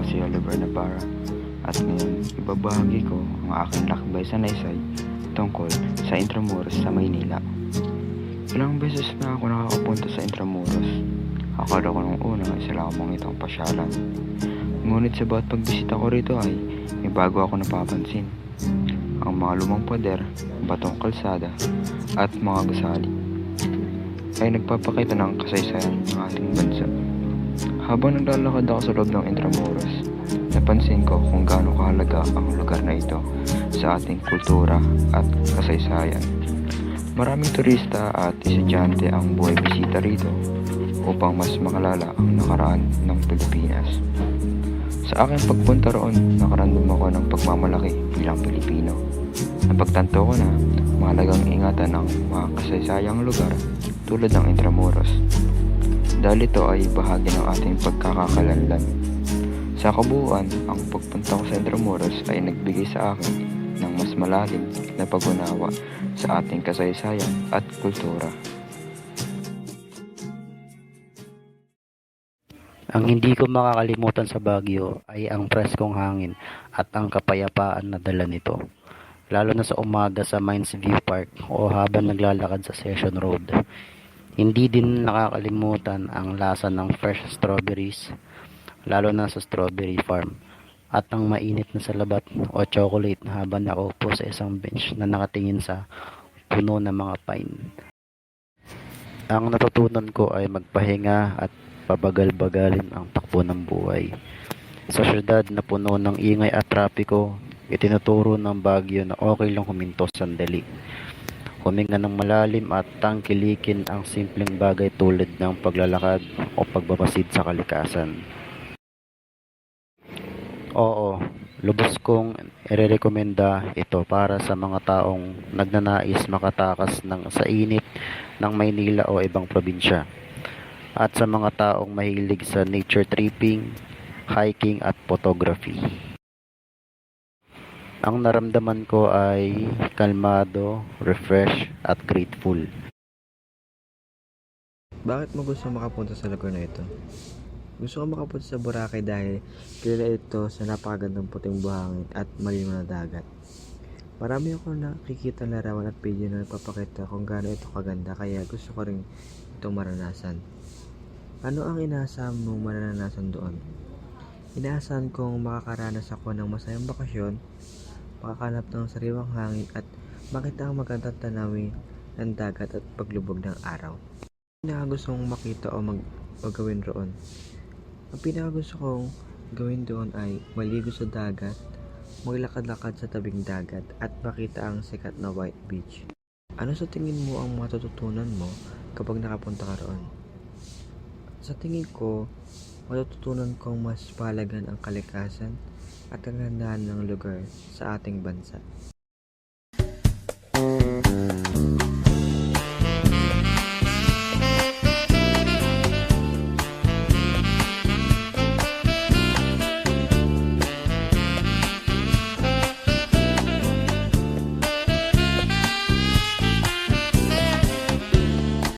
Ako si Oliver Navarra at ngayon ibabahagi ko ang aking lakbay sa Naysay tungkol sa Intramuros sa Maynila. Ilang beses na ako nakakapunta sa Intramuros. Akala ko nung una isa lamang itong pasyalan. Ngunit sa bawat pagbisita ko rito ay may bago ako napapansin. Ang mga lumang pader, batong kalsada at mga gusali ay nagpapakita ng kasaysayan ng ating bansa. Habang naglalakad ako sa loob ng Intramuros, napansin ko kung gaano kahalaga ang lugar na ito sa ating kultura at kasaysayan. Maraming turista at estudyante ang buhay bisita rito upang mas makalala ang nakaraan ng Pilipinas. Sa aking pagpunta roon, nakaramdam ako ng pagmamalaki bilang Pilipino. Napagtanto ko na mahalagang ingatan ang mga kasaysayang lugar tulad ng Intramuros dahil ito ay bahagi ng ating pagkakakalanlan. Sa kabuuan, ang pagpunta ko sa Intramuros ay nagbigay sa akin ng mas malalim na pag-unawa sa ating kasaysayan at kultura. Ang hindi ko makakalimutan sa Baguio ay ang preskong hangin at ang kapayapaan na dala nito. Lalo na sa umaga sa Mines View Park o habang naglalakad sa Session Road. Hindi din nakakalimutan ang lasa ng fresh strawberries, lalo na sa strawberry farm, at ang mainit na salabat o chocolate habang nakaupo sa isang bench na nakatingin sa puno ng mga pine. Ang natutunan ko ay magpahinga at pabagal-bagalin ang takbo ng buhay. Sa syudad na puno ng ingay at trapiko, itinuturo ng Baguio na okay lang huminto sandali. Huminga ng malalim at tangkilikin ang simpleng bagay tulad ng paglalakad o pagbabasid sa kalikasan. Oo, lubos kong irerekomenda ito para sa mga taong nagnanais makatakas sa init ng Maynila o ibang probinsya. At sa mga taong mahilig sa nature tripping, hiking at photography. Ang naramdaman ko ay kalmado, refresh at grateful. Bakit mo gusto makapunta sa lugar na ito? Gusto ko makapunta sa Boracay dahil kilala ito sa napakagandang puting buhangin at malinaw na dagat. Marami ako nakikita larawan at video na nagpapakita kung gaano ito kaganda, kaya gusto ko rin itong maranasan. Ano ang inaasahan mong maranasan doon? Inaasahan kong makakaranas ako ng masayang bakasyon, makakanap ng sariwang hangin at makita ang magandang tanawin ng dagat at paglubog ng araw. Pinakagusto kong makita o gawin roon. Ang pinakagusto kong gawin doon ay maligo sa dagat, maglakad-lakad sa tabing dagat at makita ang sikat na white beach. Ano sa tingin mo ang matututunan mo kapag nakapunta ka roon? Sa tingin ko, matututunan kong mas palagan ang kalikasan at ang kagandahan ng lugar sa ating bansa.